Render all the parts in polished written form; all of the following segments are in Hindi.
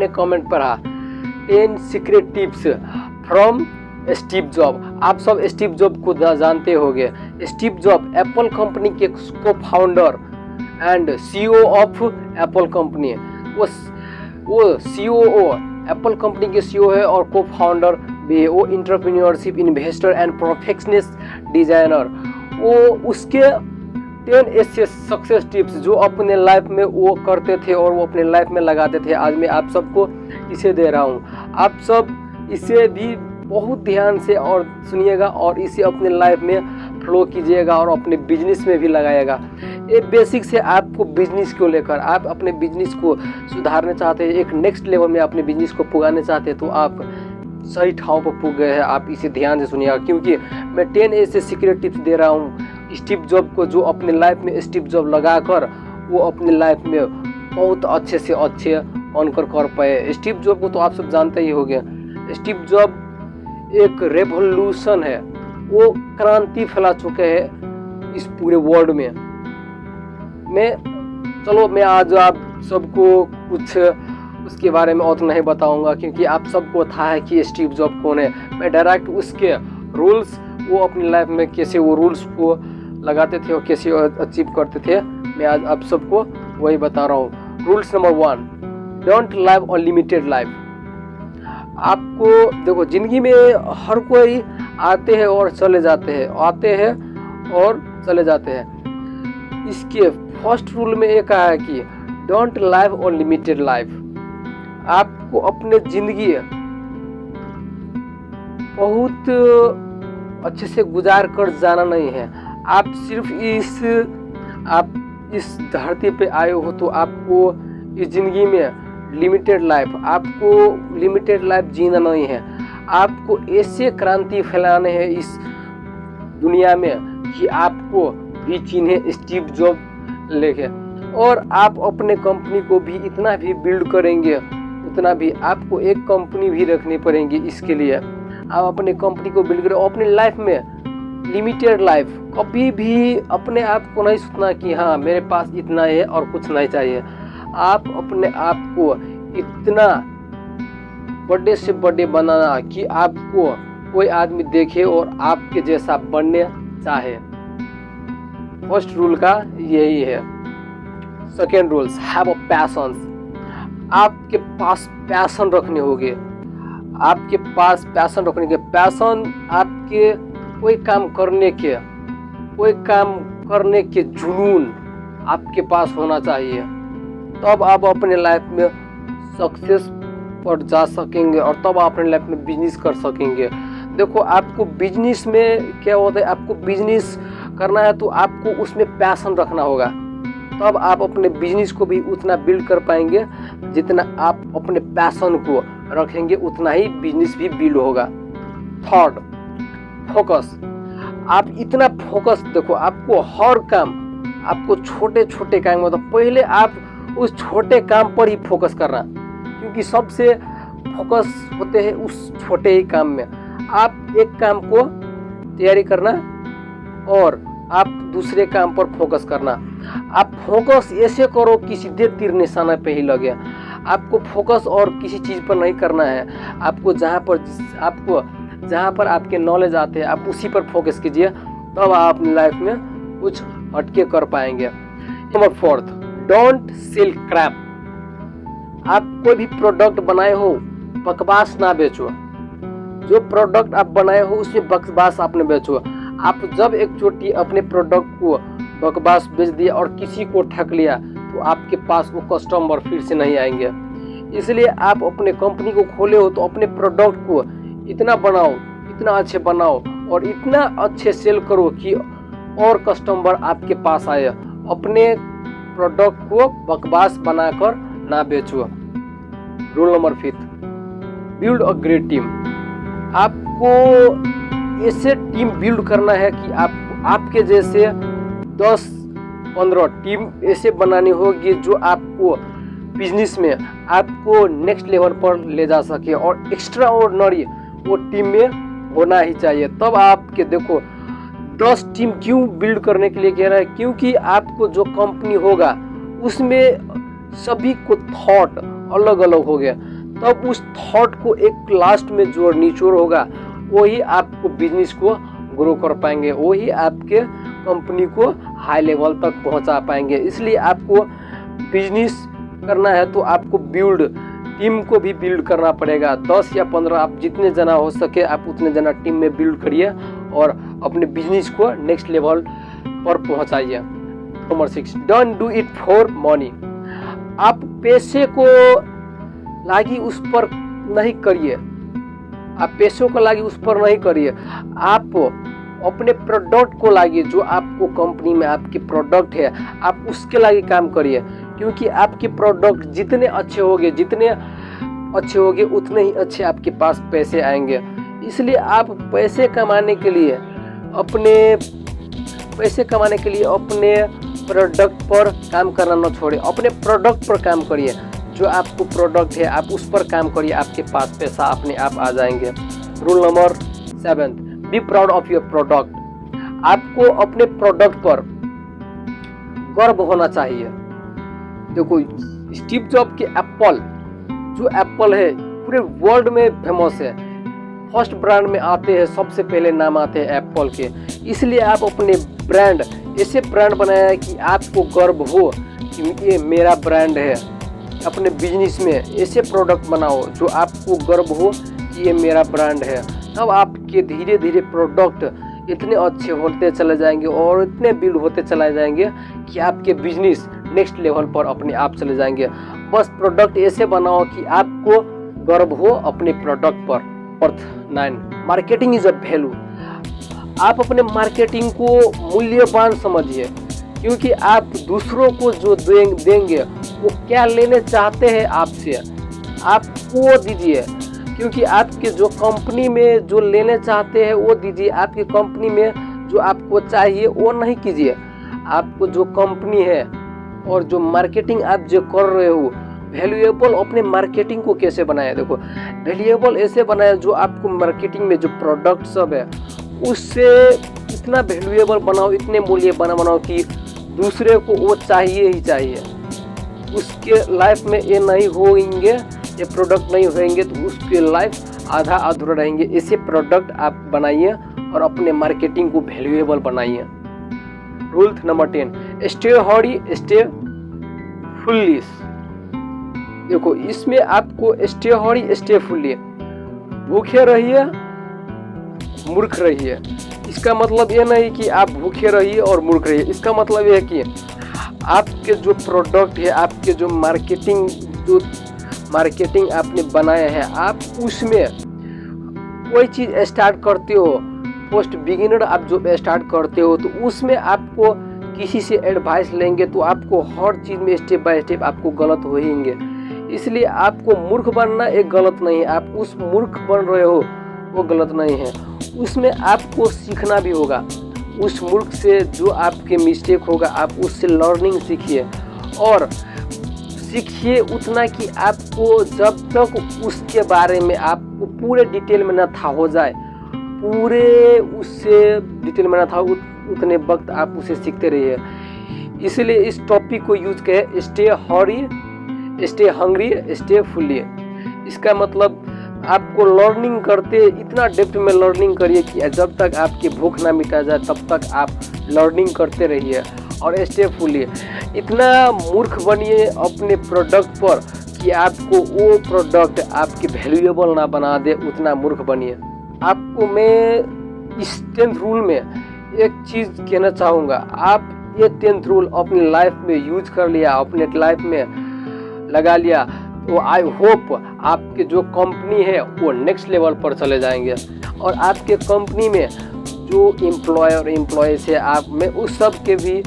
आपने कमेंट पढ़ा 10 secret tips from Steve job. आप सब स्टीव जॉब को जानते होंगे। स्टीव जॉब एप्पल कंपनी के को founder and CEO of Apple company. वो सीईओ एप्पल कंपनी के सीईओ है और को फाउंडर भी है। वो entrepreneurship, investor and perfectionist designer. वो उसके 10 ऐसे सक्सेस टिप्स जो अपने लाइफ में वो करते थे और वो अपने लाइफ में लगाते थे, आज मैं आप सबको इसे दे रहा हूँ। आप सब इसे भी बहुत ध्यान से और सुनिएगा और इसे अपने लाइफ में फ्लो कीजिएगा और अपने बिजनेस में भी लगाइएगा। ये बेसिक से आपको बिजनेस को लेकर, आप अपने बिजनेस को सुधारना चाहते हैं, एक नेक्स्ट लेवल में अपने बिजनेस को पुगाने चाहते हैं, तो आप सही ठाव पर पुग गए हैं। आप इसे ध्यान से सुनिएगा क्योंकि मैं 10 ऐसे सीक्रेट टिप्स दे रहा हूँ स्टीव जॉब को, जो अपने लाइफ में स्टीव जॉब लगाकर वो अपने लाइफ में बहुत अच्छे से अच्छे ऑनकर कर पाए। स्टीव जॉब को तो आप सब जानते ही होंगे। स्टीव जॉब एक रेवोल्यूशन है, वो क्रांति फैला चुके हैं इस पूरे वर्ल्ड में। मैं आज आप सबको कुछ उसके बारे में और नहीं बताऊंगा क्योंकि आप सबको था है कि स्टीव जॉब कौन है। मैं डायरेक्ट उसके रूल्स, वो अपनी लाइफ में कैसे वो रूल्स को लगाते थे और कैसे अचीव करते थे, मैं आज आप सबको वही बता रहा हूँ। Rules number 1, don't live unlimited life. आपको देखो, जिंदगी में हर कोई आते हैं और चले जाते हैं, आते हैं और चले जाते हैं। इसके फर्स्ट रूल में ये कहा है कि डोंट लिव अनलिमिटेड लाइफ। आपको अपने जिंदगी बहुत अच्छे से गुजार कर जाना नहीं है। आप सिर्फ इस धरती पे आए हो तो आपको इस जिंदगी में लिमिटेड लाइफ जीना नहीं है। आपको ऐसे क्रांति फैलाने हैं इस दुनिया में कि आपको भी चिन्हे स्टीव जॉब लेके, और आप अपने कंपनी को भी इतना भी बिल्ड करेंगे, उतना भी आपको एक कंपनी भी रखनी पड़ेगी। इसके लिए आप अपने कंपनी को बिल्ड करें। अपने लाइफ में लिमिटेड लाइफ, कभी भी अपने आप को नहीं सोचना कि हाँ मेरे पास इतना है और कुछ नहीं चाहिए। आप अपने आप को इतना बड़े से बड़े बनाना कि आपको कोई आदमी देखे और आपके जैसा बनने चाहे। फर्स्ट रूल का यही है। Second rules, have a passion. आपके पास पैशन रखने होंगे। आपके पास पैशन रखने के, पैशन आपके कोई काम करने के जुनून आपके पास होना चाहिए, तब आप अपने लाइफ में सक्सेस पर जा सकेंगे और तब आप अपने लाइफ में बिजनेस कर सकेंगे। देखो, आपको बिजनेस में क्या होता है, आपको बिजनेस करना है तो आपको उसमें पैशन रखना होगा, तब आप अपने बिजनेस को भी उतना बिल्ड कर पाएंगे। जितना आप अपने पैशन को रखेंगे उतना ही बिजनेस भी बिल्ड होगा। Third, focus. आप इतना फोकस, देखो आपको हर काम, आपको छोटे छोटे काम, मतलब पहले आप उस छोटे काम पर ही फोकस करना, क्योंकि सबसे फोकस होते हैं उस छोटे ही काम में। आप एक काम को तैयारी करना और आप दूसरे काम पर फोकस करना। आप फोकस ऐसे करो कि सीधे तीर निशाना पे ही लगे। आपको फोकस और किसी चीज़ पर नहीं करना है। आपको जहाँ पर आपके नॉलेज आते हैं आप उसी पर फोकस कीजिए, तब आप अपनी लाइफ में कुछ हटके कर पाएंगे। Number 4, don't sell crap. आप कोई भी प्रोडक्ट बनाए हो, बकवास ना बेचो। जो प्रोडक्ट आप बनाए हो उसमें बकवास आप न बेचो। आप जब एक चोटी अपने प्रोडक्ट को बकवास बेच दिया और किसी को ठग लिया तो आपके पास वो कस्टमर फिर से नहीं आएंगे। इसलिए आप अपने कंपनी को खोले हो तो अपने प्रोडक्ट को इतना बनाओ, इतना अच्छे बनाओ और इतना अच्छे सेल करो कि और कस्टमर आपके पास आए। अपने प्रोडक्ट को बकवास बनाकर ना बेचो। Rule number 5, build a great team. आपको ऐसे टीम बिल्ड करना है कि आपके जैसे 10-15 टीम ऐसे बनानी होगी जो आपको बिजनेस में आपको नेक्स्ट लेवल पर ले जा सके और एक्स्ट्रा ऑर्डिनरी वो टीम में होना ही चाहिए। तब आपके देखो 10 टीम क्यों बिल्ड करने के लिए कह रहा है, क्योंकि आपको जो कंपनी होगा उसमें सभी को थॉट अलग अलग हो गया। तब उस थॉट को एक लास्ट में जो निचोड़ होगा वही आपको बिजनेस को ग्रो कर पाएंगे, वही आपके कंपनी को हाई लेवल तक पहुंचा पाएंगे। इसलिए आपको बिजनेस करना है तो आपको टीम को भी बिल्ड करना पड़ेगा। 10 या 15 आप जितने जना हो सके आप उतने जना टीम में बिल्ड करिए और अपने बिजनेस को नेक्स्ट लेवल पर पहुंचाइए। Number 6, don't do it for money. आप पैसे को लागी उस पर नहीं करिए, आप पैसों को लागी उस पर नहीं करिए, आप अपने प्रोडक्ट को लागिए। जो आपको कंपनी में आपके प्रोडक्ट है आप उसके लागी काम करिए, क्योंकि आपके प्रोडक्ट जितने अच्छे होंगे उतने ही अच्छे आपके पास पैसे आएंगे। इसलिए आप पैसे कमाने के लिए अपने प्रोडक्ट पर काम करना न छोड़े, अपने प्रोडक्ट पर काम करिए। जो आपको प्रोडक्ट है आप उस पर काम करिए, आपके पास पैसा अपने आप आ जाएंगे। Rule number 7, be proud of your product. आपको अपने प्रोडक्ट पर गर्व होना चाहिए। देखो स्टीव जॉब के एप्पल है पूरे वर्ल्ड में फेमस है, फर्स्ट ब्रांड में आते हैं, सबसे पहले नाम आते हैं एप्पल के। इसलिए आप अपने ब्रांड ऐसे ब्रांड बनाया कि आपको गर्व हो कि ये मेरा ब्रांड है। अपने बिजनेस में ऐसे प्रोडक्ट बनाओ जो आपको गर्व हो कि ये मेरा ब्रांड है। तब आपके धीरे धीरे प्रोडक्ट इतने अच्छे होते चले जाएंगे और इतने बिल्ड होते चले जाएंगे कि आपके बिजनेस नेक्स्ट लेवल पर अपने आप चले जाएंगे। बस प्रोडक्ट ऐसे बनाओ कि आपको गर्व हो अपने प्रोडक्ट पर। 9, मार्केटिंग इज अ वैल्यू। आप अपने मार्केटिंग को मूल्यवान समझिए, क्योंकि आप दूसरों को जो देंगे वो क्या लेने चाहते हैं आपसे, आप वो दीजिए। क्योंकि आपके जो कंपनी में जो लेने चाहते हैं वो दीजिए, आपकी कंपनी में जो आपको चाहिए वो नहीं कीजिए। आपको जो कंपनी है और जो मार्केटिंग आप जो कर रहे हो, वैल्यूएबल अपने मार्केटिंग को कैसे बनाए। देखो वैल्यूएबल ऐसे बनाए जो आपको मार्केटिंग में जो प्रोडक्ट सब है उससे इतना वैल्यूएबल बनाओ, इतने मूल्यवान बनाओ कि दूसरे को वो चाहिए ही चाहिए। उसके लाइफ में ये नहीं होंगे, ये प्रोडक्ट नहीं होंगे तो उसके लाइफ आधा अधूरा रहेंगे। ऐसे प्रोडक्ट आप बनाइए और अपने मार्केटिंग को वैल्यूएबल बनाइए। Rule number 10, stay hurry stay foolish. देखो इसमें आपको स्टे हॉरी स्टे फुलिश, भूखे रहिए मूर्ख रहिए। इसका मतलब ये नहीं कि आप भूखे रहिए और मूर्ख रहिए, इसका मतलब ये है कि आपके जो प्रोडक्ट है, आपके जो मार्केटिंग आपने बनाया है, आप उसमें कोई चीज़ स्टार्ट करते हो, पोस्ट बिगिनर आप जो स्टार्ट करते हो तो उसमें आपको किसी से एडवाइस लेंगे तो आपको हर चीज़ में स्टेप बाय स्टेप आपको गलत होएंगे। इसलिए आपको मूर्ख बनना एक गलत नहीं है, आप उस मूर्ख बन रहे हो वो गलत नहीं है, उसमें आपको सीखना भी होगा। उस मूर्ख से जो आपके मिस्टेक होगा आप उससे लर्निंग सीखिए और सीखिए उतना कि आपको जब तक उसके बारे में आपको पूरे डिटेल में ना था हो जाए, पूरे उससे डिटेल में ना था उतने वक्त आप उसे सीखते रहिए। इसलिए इस टॉपिक को यूज करें, stay hurry stay hungry stay fully. इसका मतलब आपको लर्निंग करते इतना डेप्थ में लर्निंग करिए कि जब तक आपकी भूख ना मिटा जाए तब तक आप लर्निंग करते रहिए। और स्टे फुली, इतना मूर्ख बनिए अपने प्रोडक्ट पर कि आपको वो प्रोडक्ट आपके वैल्यूएबल ना बना दे, उतना मूर्ख बनिए। आपको मैं इस 10th रूल में एक चीज़ कहना चाहूँगा, आप ये 10th रूल अपनी लाइफ में यूज कर लिया, अपने लाइफ में लगा लिया तो आई होप आपके जो कंपनी है वो नेक्स्ट लेवल पर चले जाएंगे। और आपके कंपनी में जो एम्प्लॉयज़ है आप, मैं उस सब के भी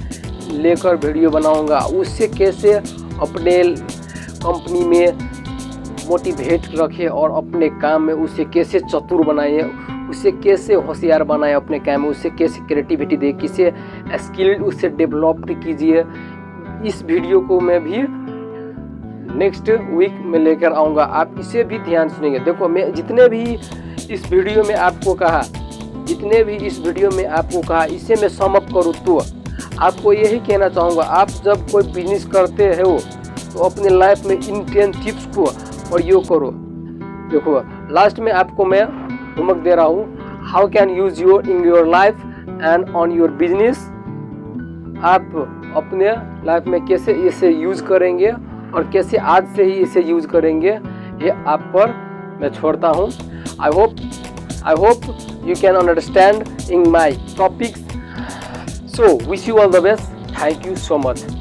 लेकर वीडियो बनाऊंगा, उससे कैसे अपने कंपनी में मोटिवेट रखे और अपने काम में उसे कैसे चतुर बनाए, उसे कैसे होशियार बनाए अपने काम में, उसे कैसे क्रिएटिविटी दे, किसे स्किल उससे डेवलप कीजिए। इस वीडियो को मैं भी नेक्स्ट वीक में लेकर आऊँगा, आप इसे भी ध्यान सुनेंगे। देखो मैं जितने भी इस वीडियो में आपको कहा इसे मैं सम अप करूँ तो आपको यही कहना चाहूँगा, आप जब कोई बिजनेस करते हो तो अपने लाइफ में इन 10 टिप्स को प्रयोग करो। देखो लास्ट में आपको मैं होमवर्क दे रहा हूँ, how can use your in your life and on your business. आप अपने लाइफ में कैसे इसे यूज करेंगे और कैसे आज से ही इसे यूज करेंगे, ये आप पर मैं छोड़ता हूँ। I hope you can understand in my topics. So wish you all the best. Thank you so much.